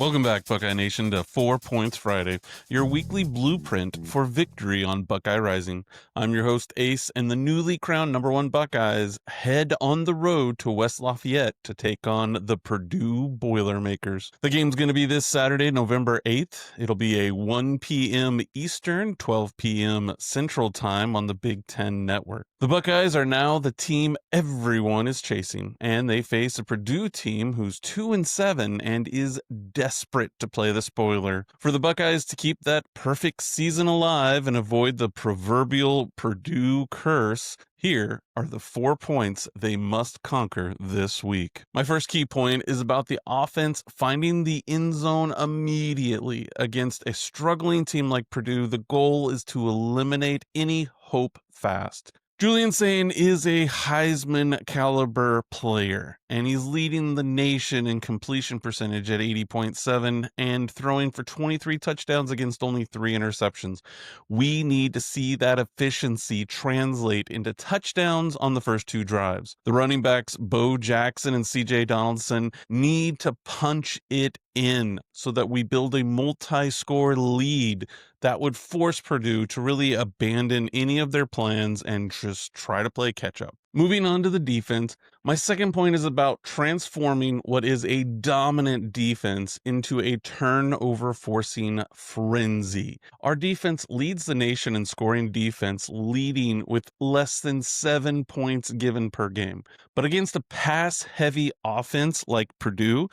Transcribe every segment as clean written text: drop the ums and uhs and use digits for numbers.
Welcome back, Buckeye Nation, to 4 Points Friday, your weekly blueprint for victory on Buckeye Rising. I'm your host, Ace, and the newly crowned #1 Buckeyes head on the road to West Lafayette to take on the Purdue Boilermakers. The game's going to be this Saturday, November 8th. It'll be a 1 p.m. Eastern, 12 p.m. Central Time on the Big Ten Network. The Buckeyes are now the team everyone is chasing, and they face a Purdue team who's 2-7 and is desperate to play the spoiler. For the Buckeyes to keep that perfect season alive and avoid the proverbial Purdue curse, here are the 4 points they must conquer this week. My first key point is about the offense finding the end zone immediately. Against a struggling team like Purdue, the goal is to eliminate any hope fast. Julian Sain is a Heisman caliber player, and he's leading the nation in completion percentage at 80.7 and throwing for 23 touchdowns against only 3 interceptions. We need to see that efficiency translate into touchdowns on the first 2 drives. The running backs, Bo Jackson and CJ Donaldson, need to punch it in so that we build a multi-score lead that would force Purdue to really abandon any of their plans and just try to play catch up. Moving on to the defense, my second point is about transforming what is a dominant defense into a turnover forcing frenzy. Our defense leads the nation in scoring defense, leading with less than 7 points given per game. But against a pass heavy offense like Purdue,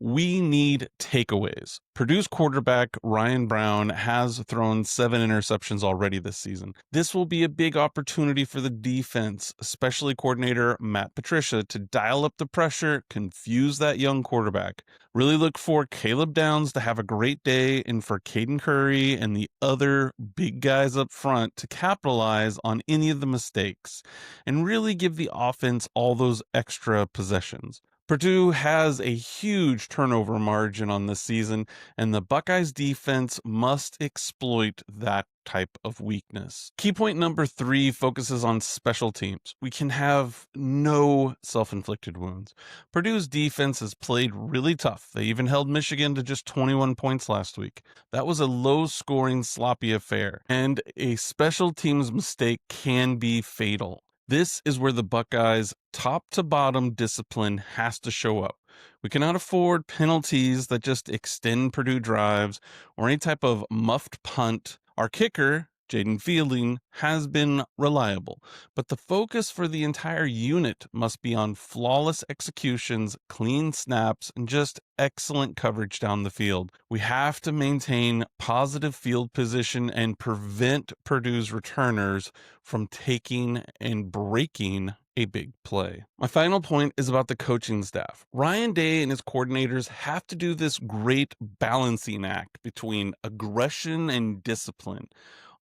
we need takeaways. Purdue's quarterback, Ryan Brown, has thrown 7 interceptions already this season. This will be a big opportunity for the defense, especially coordinator Matt Patricia, to dial up the pressure, confuse that young quarterback. Really look for Caleb Downs to have a great day and for Caden Curry and the other big guys up front to capitalize on any of the mistakes and really give the offense all those extra possessions. Purdue has a huge turnover margin on this season, and the Buckeyes defense must exploit that type of weakness. Key point number 3 focuses on special teams. We can have no self-inflicted wounds. Purdue's defense has played really tough. They even held Michigan to just 21 points last week. That was a low-scoring, sloppy affair, and a special teams mistake can be fatal. This is where the Buckeyes' top-to-bottom discipline has to show up. We cannot afford penalties that just extend Purdue drives or any type of muffed punt. Our kicker, Jaden Fielding, has been reliable, but the focus for the entire unit must be on flawless executions, clean snaps, and just excellent coverage down the field. We have to maintain positive field position and prevent Purdue's returners from taking and breaking a big play. My final point is about the coaching staff. Ryan Day and his coordinators have to do this great balancing act between aggression and discipline.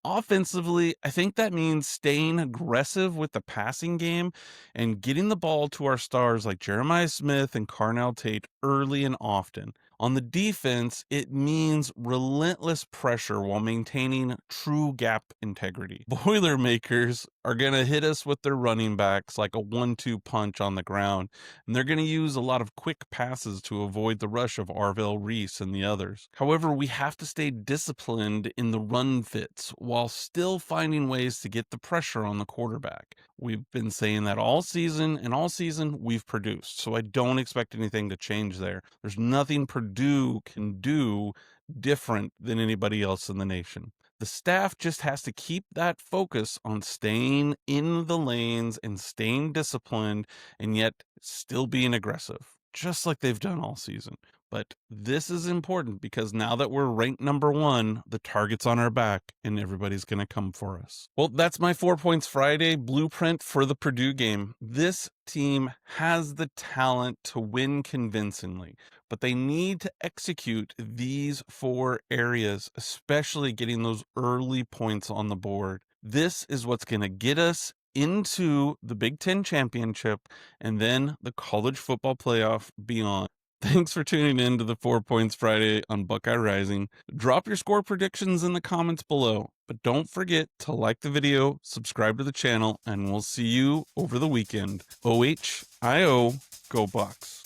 Offensively, I think that means staying aggressive with the passing game and getting the ball to our stars like Jeremiah Smith and Carnell Tate early and often. On the defense, it means relentless pressure while maintaining true gap integrity. Boilermakers are going to hit us with their running backs like a 1-2 punch on the ground, and they're going to use a lot of quick passes to avoid the rush of Arvell Reese and the others. However, we have to stay disciplined in the run fits while still finding ways to get the pressure on the quarterback. We've been saying that all season, and all season we've produced, so I don't expect anything to change there. There's nothing Purdue can do different than anybody else in the nation. The staff just has to keep that focus on staying in the lanes and staying disciplined and yet still being aggressive, just like they've done all season. But this is important because now that we're ranked #1, the target's on our back and everybody's going to come for us. Well, that's my 4 Points Friday blueprint for the Purdue game. This team has the talent to win convincingly, but they need to execute these 4 areas, especially getting those early points on the board. This is what's going to get us into the Big Ten championship and then the college football playoff beyond. Thanks for tuning in to the 4 Points Friday on Buckeye Rising. Drop your score predictions in the comments below, but don't forget to like the video, subscribe to the channel, and we'll see you over the weekend. OHIO, go Bucks.